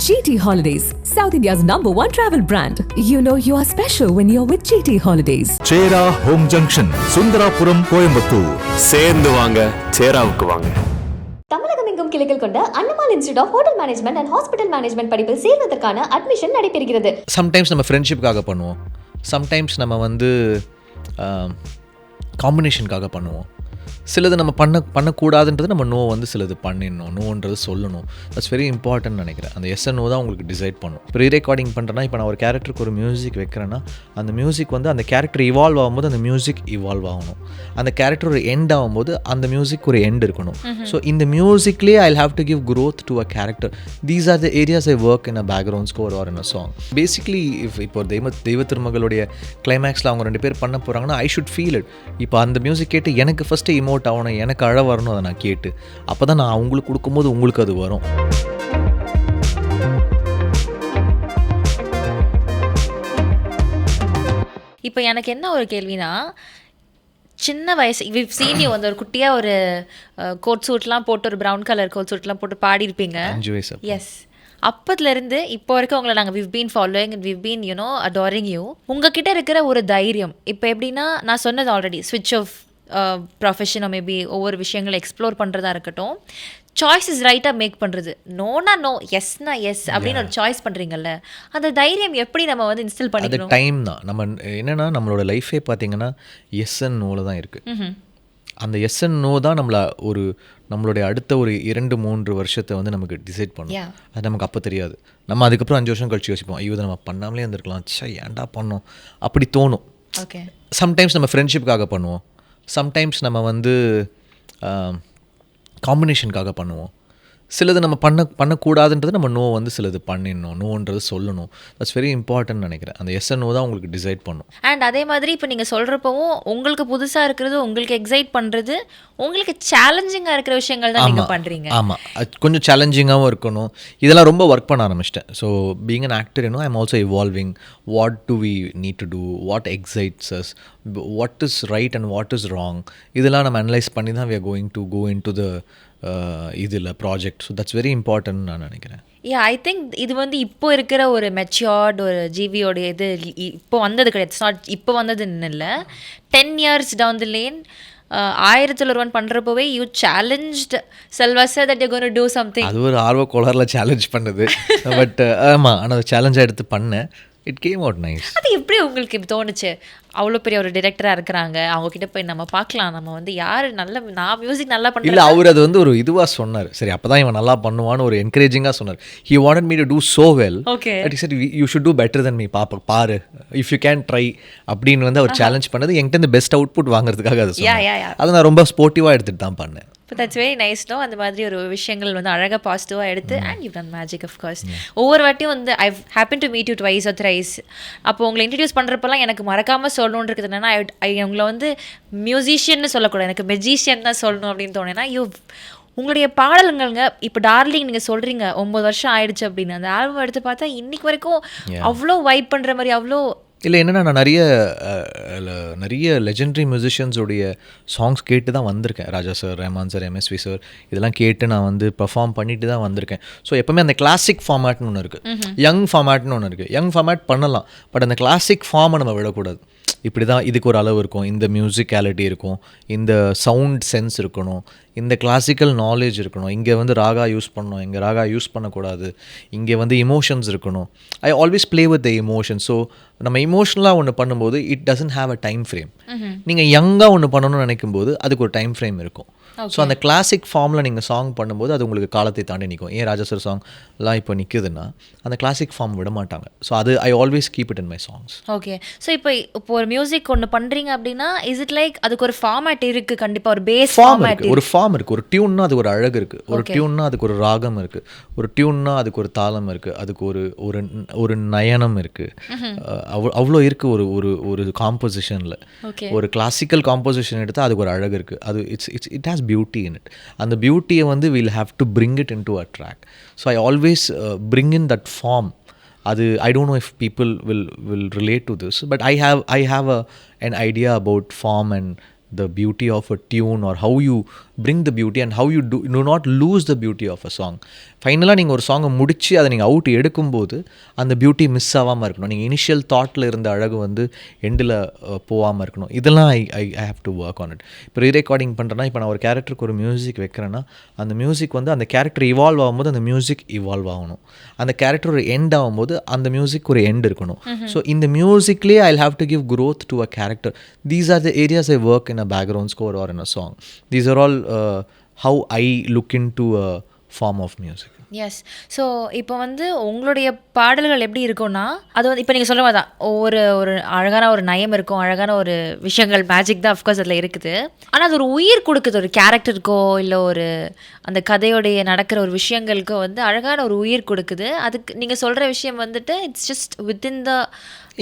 GT Holidays, South India's #1 travel brand. You know you are special when you're with GT Holidays. Chera home junction, Sundarapuram, Coimbatore. சேர்ந்து வாங்க, சேராவுக்கு வாங்க. தமிழகம் எங்கும் கிளைகள் கொண்ட Annamal institute of hotel management and hospital management படிப்பில் சேர்வதற்கான அட்மிஷன் நடைபெறுகிறது. சம்டைம்ஸ் நம்ம ஃப்ரெண்ட்ஷிப்காக பண்ணுவோம், சம்டைம்ஸ் நம்ம காம்பினேஷனுக்காக பண்ணுவோம். சிலது நம்ம பண்ணக்கூடாதுன்றது நம்ம சிலது பண்ணிடணும், நோன்றது சொல்லணும். தட்ஸ் வெரி இம்பார்ட்டன்ட் நினைக்கிறேன். அந்த எஸ் அண்ட் நோ தான் உங்களுக்கு டிசைட் பண்ணும். ப்ரீ ரெக்கார்டிங் பண்ணுறேன்னா, இப்போ நான் ஒரு கேரக்டருக்கு ஒரு மியூசிக் வைக்கிறேன்னா, அந்த மியூசிக் அந்த கேரக்டர் இவால்வ் ஆகும்போது அந்த மியூசிக் இவால்வ் ஆகணும். அந்த கேரக்டர் ஒரு எண்ட் ஆகும்போது அந்த மியூசிக் ஒரு எண்ட் இருக்கணும். ஸோ இந்த மியூசிக்லேயே I have to give growth to a character. These are the areas I work in a background score or in a song. Basically, இப்போ தெய்வ திருமகளுடைய கிளைமேக்ஸில் அவங்க 2 பேர் பண்ண போகிறாங்கன்னா, ஐ ஷுட் ஃபீல் இட். இப்போ அந்த மியூசிக் கேட்டு எனக்கு ஃபஸ்ட்டு இமோட் ஆகணும், எனக்கு அழ வரணும். அதை நான் கேட்டு அப்போ தான் நான் அவங்களுக்கு கொடுக்கும்போது உங்களுக்கு அது வரும். இப்போ எனக்கு என்ன ஒரு கேள்வினா, சின்ன வயசு சீனி ஒரு குட்டியாக ஒரு கோட் சூட்லாம் போட்டு, ஒரு ப்ரௌன் கலர் கோட் சூட்லாம் போட்டு பாடியிருப்பீங்க. 5 வயசு. எஸ், அப்போதுலேருந்து இப்போ வரைக்கும் உங்களை நாங்கள் we've been following and we've been adoring you. உங்ககிட்ட இருக்கிற ஒரு தைரியம் இப்போ எப்படின்னா, நான் சொன்னது ஆல்ரெடி ஸ்விட்ச் ஆஃப் ப்ரொஃபஷனோ மேபி ஒவ்வொரு விஷயங்களை எக்ஸ்ப்ளோர் பண்ணுறதா இருக்கட்டும், சாய்ஸ் இஸ் ரைட்டாக மேக் பண்ணுறது, நோனா நோ, எஸ்னா எஸ் அப்படின்னு ஒரு சாய்ஸ் பண்ணுறீங்கல்ல, அந்த தைரியம் எப்படி நம்ம இன்ஸ்டில் பண்ணிக்கணும்? அது டைம் தான். நம்ம என்னென்னா, நம்மளோட லைஃபே பார்த்தீங்கன்னா எஸ் அண்ட் நோவில் தான் இருக்குது. அந்த எஸ் அண்ட் நோ தான் நம்மளுடைய அடுத்த ஒரு 2-3 வருஷத்தை நமக்கு டிசைட் பண்ணும். அது நமக்கு அப்போ தெரியாது. நம்ம அதுக்கப்புறம் 5 வருஷம் கழிச்சு யோசிப்போம், ஐயோ நம்ம பண்ணாமலே இருந்திருக்கலாம், ஏன்டா பண்ணோம், அப்படி தோணும். ஓகே. சம்டைம்ஸ் நம்ம ஃப்ரெண்ட்ஷிப்காக பண்ணுவோம், சம்டைம்ஸ் நம்ம காம்பினேஷனுக்காக பண்ணுவோம். சிலது நம்ம பண்ணக்கூடாதுன்றது நம்ம சிலது பண்ணிடணும், நோன்றது சொல்லணும். தட்ஸ் வெரி இம்பார்ட்டன்ட் நினைக்கிறேன். அந்த எஸ் அண்ட் நோ தான் உங்களுக்கு டிசைட் பண்ணும். அண்ட் அதே மாதிரி இப்போ நீங்கள் சொல்கிறப்பவும் உங்களுக்கு புதுசாக இருக்கிறது, உங்களுக்கு எக்ஸைட் பண்ணுறது, உங்களுக்கு சேலஞ்சிங்காக இருக்கிற விஷயங்கள் தான் நீங்கள் பண்ணுறீங்க. ஆமாம், அது கொஞ்சம் சேலஞ்சிங்காகவும் இருக்கணும். இதெல்லாம் ரொம்ப ஒர்க் பண்ண ஆரம்பிச்சிட்டேன். So being an actor, I am also evolving. What do we need to do, what excites us, what is right and what is wrong, இதெல்லாம் நம்ம அனலைஸ் பண்ணி தான் we are going to go into the இதில் project. So that's very important நான் நினைக்கிறேன். I think இது இப்போ இருக்கிற ஒரு மெச்சூர்ட் ஒரு ஜிவியோட இது இப்போ வந்தது கிடையாது. இட்ஸ் நாட் இப்போ வந்ததுன்னு இல்லை, 10 years down the lane 1001 பண்ணுறப்போவே you challenged Selva sir that you going to do something. அது ஒரு ஆர்வ கோளாறுல சேலஞ்ச் பண்ணது. பட் ஆமாம், ஆனால் அது சேலஞ்சாக எடுத்து பண்ணேன். It came out nice. அது எப்படி உங்களுக்கு தோணுச்சு? அவ்வளோ பெரிய ஒரு டிரெக்டராக இருக்கிறாங்க, அவங்ககிட்ட போய் நம்ம பார்க்கலாம், நம்ம யார் நான் மியூசிக் நல்லா பண்ணல. இல்லை, அவர் அது ஒரு இதுவாக சொன்னார். சரி, அப்போ தான் இவன் நல்லா பண்ணுவான்னு ஒரு என்கரேஜிங்காக சொன்னார். He wanted me to do so well. Okay. But சரி, you should do better than me, பாரு இஃப் யூ கேன் ட்ரை அப்படின்னு அவர் சேலஞ்ச் பண்ணது. என்கிட்ட பெஸ்ட் அவுட்புட் வாங்குறதுக்காக அது சொன்னார். அதை நான் ரொம்ப ஸ்போர்ட்டிவாக எடுத்துகிட்டு தான் பண்ணேன். இப்போ தட்ஸ் வெரி நைஸ். நோ, அந்த மாதிரி ஒரு விஷயங்கள் அழகாக பாசிட்டிவாக எடுத்து and you done magic. Of course ஒவ்வொரு வாட்டியும் I happen to meet you twice or thrice. அப்போ உங்களை இன்ட்ரடியூஸ் பண்ணுறப்பெல்லாம் எனக்கு மறக்காமல் சொல்லணுன்னு இருக்குது என்னன்னா, உங்களை மியூசிஷியன்னு சொல்லக்கூடாது, எனக்கு மெஜிஷியன் தான் சொல்லணும் அப்படின்னு தோணுன்னா, உங்களுடைய பாடல்கள்ங்க இப்போ டார்லிங் நீங்கள் சொல்கிறீங்க 9 வருஷம் ஆயிடுச்சு அப்படின்னு, அந்த ஆல்பம் எடுத்து பார்த்தா இன்னைக்கு வரைக்கும் அவ்வளோ வைப் பண்ணுற மாதிரி அவ்வளோ இல்லை. என்னென்னா, நான் நிறைய லெஜெண்டரி மியூசிஷியன்ஸோடைய சாங்ஸ் கேட்டு தான் வந்திருக்கேன். Raja sir, Rahman sir, MSV sir, இதெல்லாம் கேட்டு நான் பெர்ஃபார்ம் பண்ணிட்டு தான் வந்திருக்கேன். ஸோ எப்போவுமே அந்த கிளாசிக் ஃபார்மேட்னு ஒன்று இருக்குது, யங் ஃபார்மேட்னு ஒன்று இருக்குது. யங் ஃபார்மேட் பண்ணலாம், பட் அந்த கிளாசிக் ஃபார்மை நம்ம விடக்கூடாது. இப்படி தான், இதுக்கு ஒரு அளவு இருக்கும், இந்த மியூசிக்காலிட்டி இருக்கும், இந்த சவுண்ட் சென்ஸ் இருக்கணும், இந்த கிளாசிக்கல் நாலேஜ் இருக்கணும், இங்கே ராகா யூஸ் பண்ணணும், இங்கே ராகா யூஸ் பண்ணக்கூடாது, இங்கே இமோஷன்ஸ் இருக்கணும். I always play with the emotion. So நம்ம இமோஷனலாக ஒன்று பண்ணும்போது it doesn't have a time frame. நீங்கள் யங்காக ஒன்று பண்ணணும்னு நினைக்கும் போது அதுக்கு ஒரு டைம் ஃப்ரேம் இருக்கும். ஸோ அந்த கிளாசிக் ஃபார்மில் நீங்கள் சாங் பண்ணும்போது அது உங்களுக்கு காலத்தை தாண்டி நிற்கும். ஏன் ராஜா சார் சாங்லாம் இப்போ நிற்குதுன்னா அந்த கிளாசிக் ஃபார்ம் விட மாட்டாங்க. ஸோ அது I always keep it in my songs. Okay. So இப்போ ஒரு மியூசிக் ஒன்று பண்ணுறீங்க அப்படின்னா, இஸ் இட் லைக் அதுக்கு ஒரு ஃபார்மேட் இருக்குது? கண்டிப்பாக ஒரு பேஸ் ஃபார்மேட், ஒரு ஃபார்ம் இருக்குது. ஒரு டியூன்னா அதுக்கு ஒரு அழகு இருக்குது, ஒரு டியூன்னா அதுக்கு ஒரு ராகம் இருக்குது, ஒரு டியூன்னா அதுக்கு ஒரு தாளம் இருக்குது, அதுக்கு ஒரு நயனம் இருக்குது, அவ்வளோ இருக்குது. ஒரு காம்போசிஷனில் ஒரு கிளாசிக்கல் காம்போசிஷன் எடுத்தால் அதுக்கு ஒரு அழகு இருக்குது. அது it has beauty in it. And the beauty we'll have to bring it into a track. So I always bring in that form. I don't know if people will relate to this, but I have an idea about form and the beauty of a tune, or how you bring the beauty and how you do not lose the beauty of a song. ஃபைனலாக நீங்கள் ஒரு சாங்கை முடித்து அதை நீங்கள் out எடுக்கும்போது அந்த beauty miss ஆகாமல் இருக்கணும். நீங்கள் இனிஷியல் தாட்டில் இருந்த அழகு வந்து எண்டில் போகாமல் இருக்கணும். இதெல்லாம் ஐ have to work on it. இப்போ ரீரெக்கார்டிங் பண்ணுறேன்னா, இப்போ நான் ஒரு கேரக்டருக்கு ஒரு மியூசிக் வைக்கிறேன்னா, அந்த மியூசிக் வந்து அந்த கேரக்டர் இவால்வ் ஆகும்போது அந்த மியூசிக் இவால்வ் ஆகணும். அந்த கேரக்டர் ஒரு எண்ட் ஆகும்போது அந்த மியூசிக் ஒரு எண்ட் இருக்கணும். ஸோ இந்த மியூசிக்லேயே I have to give growth to a character. These are the areas I work in a background score or in a song. These are all how I look into a form of music. Yes. So இப்போ வந்து உங்களுடைய பாடல்கள் எப்படி இருக்கும்னா, அது வந்து இப்போ நீங்கள் சொல்ல மாதிரி தான் ஒரு அழகான ஒரு நயம் இருக்கும், அழகான ஒரு விஷயங்கள் மேஜிக் தான் அஃப்கோர்ஸ் அதில் இருக்குது. ஆனால் அது ஒரு உயிர் கொடுக்குது, ஒரு கேரக்டருக்கோ இல்லை ஒரு அந்த கதையோடைய நடக்கிற ஒரு விஷயங்களுக்கோ வந்து அழகான ஒரு உயிர் கொடுக்குது. அதுக்கு நீங்கள் சொல்கிற விஷயம் வந்துட்டு it's just within the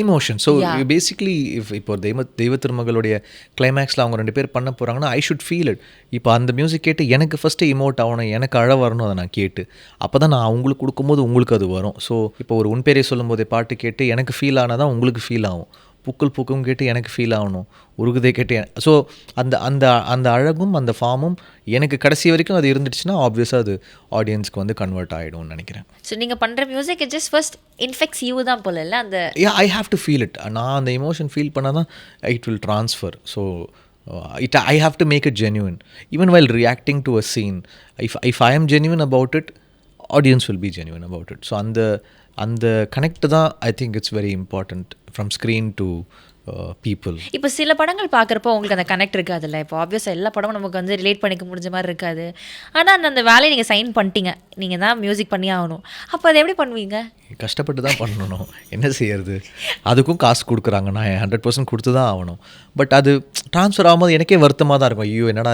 emotion. So basically இப்போ தெய்வ திருமகளுடைய கிளைமேக்ஸில் அவங்க 2 பேர் பண்ண போகிறாங்கன்னா ஐ ஷுட் ஃபீல் இட். இப்போ அந்த மியூசிக் கேட்டு எனக்கு ஃபஸ்ட்டு இமோட் ஆகணும், எனக்கு அழ வரணும், அதை நான் கேட்டு அப்போ தான் நான் அவங்களுக்கு கொடுக்கும்போது உங்களுக்கு அது வரும். ஸோ இப்போ ஒரு உன் பேரை சொல்லும்போதே பாட்டு கேட்டு எனக்கு ஃபீல் ஆனால் தான் உங்களுக்கு ஃபீல் ஆகும். பூக்கள் பூக்கும் கேட்டு எனக்கு ஃபீல் ஆகணும், உருகுதே கேட்டு. ஸோ அந்த அந்த அந்த அழகும் அந்த ஃபார்மும் எனக்கு கடைசி வரைக்கும் அது இருந்துச்சுன்னா ஆப்வியஸாக அது ஆடியன்ஸ்க்கு வந்து கன்வெர்ட் ஆகிடும்னு நினைக்கிறேன். ஸோ நீங்கள் பண்ணுற music it just first infects you தான் போல இல்லை அந்த ஐ ஹாவ் டு ஃபீல் இட். நான் அந்த எமோஷன் ஃபீல் பண்ணால் தான் it will transfer. So I have to make it genuine. Even while reacting to a scene, if I am genuine about it, audience will be genuine about it. So அந்த connect தான் I think it's very important from screen to people. இப்போ சில படங்கள் பார்க்குறப்போ உங்களுக்கு அந்த connect இருக்காதுல்ல. இப்போ ஆப்வியஸாக எல்லா படமும் நமக்கு வந்து ரிலேட் பண்ணிக்க முடிஞ்ச மாதிரி இருக்காது. ஆனால் அந்த வேலையை நீங்கள் சைன் பண்ணிட்டீங்க, நீங்கள் தான் மியூசிக் பண்ணி ஆகணும். அப்போ அதை எப்படி பண்ணுவீங்க? கஷ்டப்பட்டு தான் பண்ணணும், என்ன செய்யறது. அதுக்கும் காசு கொடுக்குறாங்க, நான் 100% கொடுத்து தான் ஆகணும். பட் அது ட்ரான்ஸ்ஃபர் ஆகும்போது எனக்கே வருத்தமாக தான் இருக்கும். ஐயோ என்னடா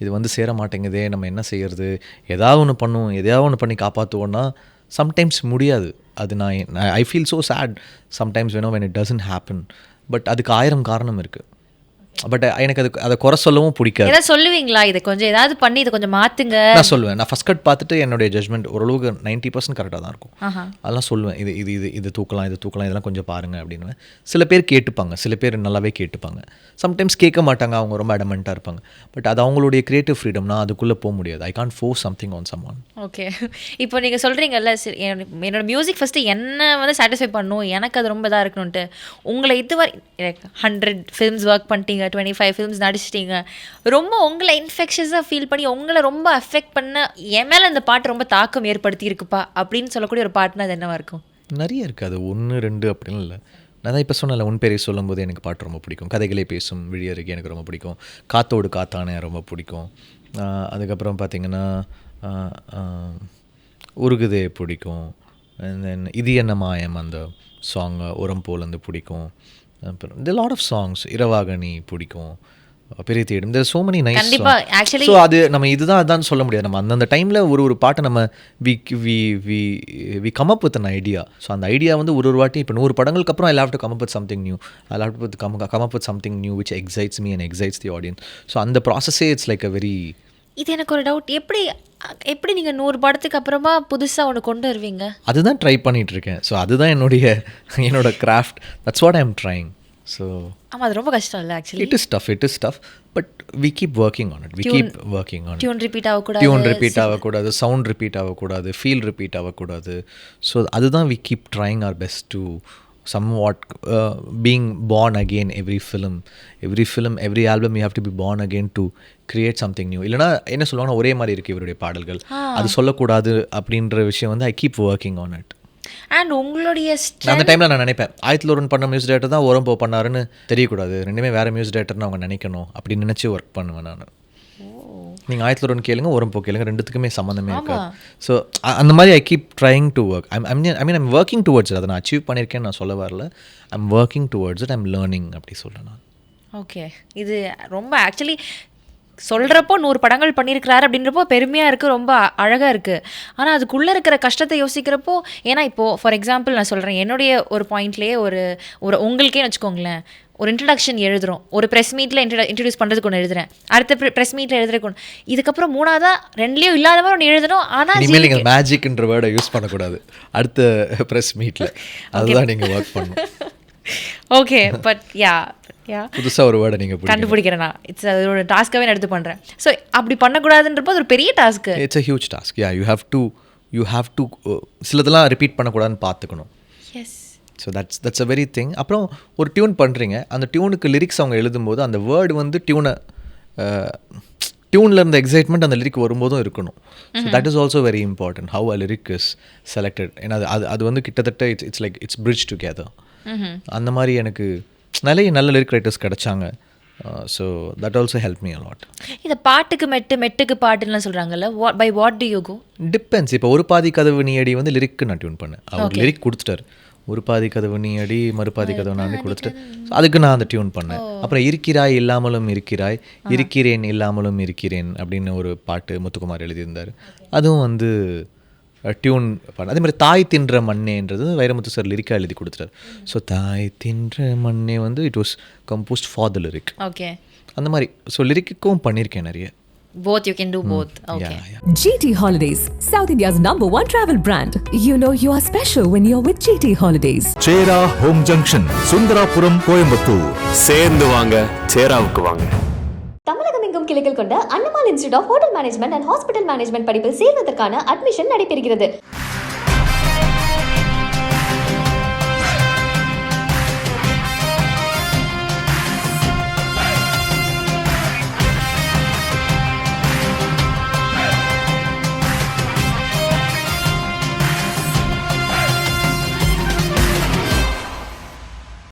இது வந்து சேர மாட்டேங்குதே, நம்ம என்ன செய்யறது, ஏதாவது ஒன்று பண்ணுவோம், எதையாவது ஒன்று பண்ணி காப்பாற்றுவோன்னா சம்டைம்ஸ் முடியாது. அது நான் I feel so sad sometimes when it doesn't happen. But அதுக்கு 1000 காரணம் இருக்குது. பட் எனக்கு அதை குறை சொல்லவும் பிடிக்காது. ஏதாவது சொல்லுவீங்களா, இதை கொஞ்சம் ஏதாவது பண்ணி இதை கொஞ்சம் மாற்றுங்க? நான் சொல்லுவேன். நான் ஃபஸ்ட் கட் பார்த்துட்டு என்னுடைய ஜட்மெண்ட் ஓரளவுக்கு 90% கரெக்டாக தான் இருக்கும். அதெல்லாம் சொல்லுவேன், இது தூக்கலாம் இதெல்லாம் கொஞ்சம் பாருங்கள் அப்படின்னு. சில பேர் கேட்டுப்பாங்க, சில பேர் நல்லாவே கேட்டுப்பாங்க. சம்டைம்ஸ் கேட்க மாட்டாங்க, அவங்க ரொம்ப அடமெண்ட்டாக இருப்பாங்க. பட் அது அவங்களுடைய கிரியேட்டிவ் ஃப்ரீடம், நான் அதுக்குள்ளே போக முடியாது. I can't force something on someone. Okay. இப்போ நீங்கள் சொல்கிறீங்கல்ல, என்னோட மியூசிக் ஃபஸ்ட்டு என்ன வந்து சாட்டிஸ்ஃபை பண்ணணும், எனக்கு அது ரொம்ப இதாக இருக்கணும்ன்ட்டு. உங்களை இதுவரை 100 ஃபிலிம்ஸ் ஒர்க் பண்ணிட்டீங்க, 25 ஃபிலிம்ஸ் நடிச்சிட்டீங்க, ரொம்ப உங்களை இன்ஃபெக்ஷஸாக ஃபீல் பண்ணி உங்களை ரொம்ப அஃபெக்ட் பண்ண, என் மேலே அந்த பாட்டு ரொம்ப தாக்கம் ஏற்படுத்தி இருக்குப்பா அப்படின்னு சொல்லக்கூடிய ஒரு பாட்டுனா அது என்னவா இருக்கும்? நிறைய இருக்குது. அது 1 2 அப்படின்னு இல்லை. நான் தான் இப்போ சொன்னல, உன் பேரை சொல்லும்போது எனக்கு பாட்டு ரொம்ப பிடிக்கும். கதைகளே பேசும் விழியருகே எனக்கு ரொம்ப பிடிக்கும். காத்தோடு காத்தானே ரொம்ப பிடிக்கும். அதுக்கப்புறம் பார்த்திங்கன்னா உருகுதே பிடிக்கும். தென் இது என்ன மாயம் அந்த சாங் உரம் போல் வந்து பிடிக்கும். அப்புறம் இந்த லாட் ஆஃப் சாங்ஸ் இரவாகனி பிடிக்கும், பெரிய தேடும். There so many nice songs. So அது நம்ம இதுதான் அதான் சொல்ல முடியாது. நம்ம அந்தந்த டைமில் ஒரு பாட்டை நம்ம we come up with an idea. So அந்த ஐடியா வந்து ஒரு வாட்டி இப்போ 100 படங்களுக்கு அப்புறம் I have to come up with something new. I have to come up with something new which excites me and excites the audience. So அந்த ப்ராசஸே it's like a very. இது எனக்கு ஒரு டவுட், எப்படி நீங்கள் 100 படத்துக்கு அப்புறமா புதுசாக ஒன்று கொண்டு வருவீங்க? அதுதான் ட்ரை பண்ணிட்டு இருக்கேன். ஸோ அதுதான் என்னோட craft. That's what I am trying. So ஆமாம், அது ரொம்ப கஷ்டம் இல்லை actually. It is tough but we keep working on it. Tune repeat ஆகக்கூடாது, சவுண்ட் ரிப்பீட் ஆகக்கூடாது, ஃபீல் ரிப்பீட் ஆகக்கூடாது. ஸோ அதுதான் we keep trying our best to somewhat being born again. every film, every album you have to be born again to create something new. இல்லைனா என்ன சொல்லுவாங்கன்னா ஒரே மாதிரி இருக்குது இவருடைய பாடல்கள், அது சொல்லக்கூடாது அப்படின்ற விஷயம் வந்து I keep working on it. And உங்களுடைய அந்த டைமில் நான் நினைப்பேன், 1001 பண்ண மியூசிக் டைரக்டர் தான் ஓரம் பண்ணாருன்னு தெரியக்கூடாது, ரெண்டுமே வேறு மியூசிக் டைரக்டர்னு அவங்க நினைக்கணும் அப்படின்னு நினச்சி ஒர்க் பண்ணுவேன் நான். நீங்கள் 1001 கேளுங்க, ஓரம் கேளுங்க, ரெண்டுத்துக்குமே சம்மந்தமே இருக்காது. ஸோ அந்த மாதிரி I keep trying to work. I'm working towards. அதை நான் அச்சீவ் பண்ணியிருக்கேன்னு நான் சொல்ல வரல. I'm working towards it, I'm learning அப்படி சொல்ல நான். ஓகே. இது ரொம்ப ஆக்சுவலி சொல்கிறப்போ 100 படங்கள் பண்ணியிருக்கிறாரு அப்படின்றப்போ பெருமையாக இருக்குது, ரொம்ப அழகாக இருக்குது. ஆனால் அதுக்குள்ளே இருக்கிற கஷ்டத்தை யோசிக்கிறப்போ, ஏன்னா இப்போது ஃபார் எக்ஸாம்பிள் நான் சொல்கிறேன், என்னுடைய ஒரு பாயிண்ட்லேயே ஒரு உங்களுக்கே வச்சுக்கோங்களேன், ஒரு இன்ட்ரடக்ஷன் எழுதுகிறோம், ஒரு ப்ரெஸ் மீட்டில் இன்ட்ரடியூஸ் பண்ணுறதுக்கு ஒன்று எழுதுறேன், அடுத்த ப்ரெஸ் மீட்டில் எழுதுறதுக்கு ஒன்று, இதுக்கப்புறம் 3ஆவதா 2லேயும் இல்லாத மாதிரி ஒன்று எழுதணும். ஆனால் இனிமேல் நீங்கள் மேஜிக்ன்ற வேர்டை யூஸ் பண்ணக்கூடாது அடுத்த ப்ரெஸ் மீட்டில், அதுதான் நீங்கள் ஒர்க் பண்ணணும். ஓகே. பட் புதுசாக ஒரு வேர்டை நீங்கள் கண்டுபிடிக்கிறேன். இட்ஸ் அது ஒரு டாஸ்க்காகவே நான் எடுத்து பண்ணுறேன். ஸோ அப்படி பண்ணக்கூடாதுன்றப்போ அது ஒரு பெரிய task. It's a huge task. You have to you have to சிலதெல்லாம் ரிப்பீட் பண்ணக்கூடாதுன்னு பார்த்துக்கணும். Yes. So that's a very thing. அப்புறம் ஒரு டியூன் பண்ணுறீங்க, அந்த டியூனுக்கு லிரிக்ஸ் அவங்க எழுதும்போது அந்த வேர்டு வந்து டியூனில் இருந்த எக்ஸைட்மெண்ட் அந்த லிரிக் வரும்போதும் இருக்கணும். So that is also very important how a lyric is selected. ஏன்னா அது வந்து கிட்டத்தட்ட it's like it's bridge together. அந்த மாதிரி எனக்கு நல்ல லிரிக் ரைட்டர்ஸ் கிடச்சாங்க. So that also help me a lot. இந்த பாட்டுக்கு மெட்டுக்கு பாட்டுன்னு சொல்கிறாங்கல்ல, by what do you go? Depends. இப்போ ஒரு பாதி கதவு நீ அடி வந்து லிரிக்கு நான் டியூன் பண்ணேன். அவர் லிரிக் கொடுத்துட்டார். ஒரு பாதி கதவு நீ அடி மறுபாதி கதவு நான் கொடுத்துட்டு அதுக்கு நான் அந்த டியூன் பண்ணேன். அப்புறம் இருக்கிறாய் இல்லாமலும் இருக்கிறாய், இருக்கிறேன் இல்லாமலும் இருக்கிறேன் அப்படின்னு ஒரு பாட்டு முத்துக்குமார் எழுதியிருந்தார். அதுவும் வந்து டியூன் பாடு. அதே மாதிரி தாய் தின்ற மண்ணேன்றது வைரமுத்து சார் லிரிக்காக எழுதி கொடுத்துட்டார். ஸோ தாய் தின்ற மண்ணே வந்து it was composed for the lyric. Okay. அந்த மாதிரி ஸோ லிரிக்குக்கும் பண்ணியிருக்கேன் நிறைய. Both, you can do both. Okay. Yeah. GT Holidays, South India's #1 travel brand. You know you are special when you're with GT Holidays. Chera home junction, Sundarapuram, Coimbatore. சேர்ந்து வாங்க, சேராவுக்கு வாங்க. தமிழகம் எங்கும் கிளைகள் கொண்ட Annamal institute of hotel management and hospital management படிப்பில் சேர்வதற்கான admission நடைபெறுகிறது.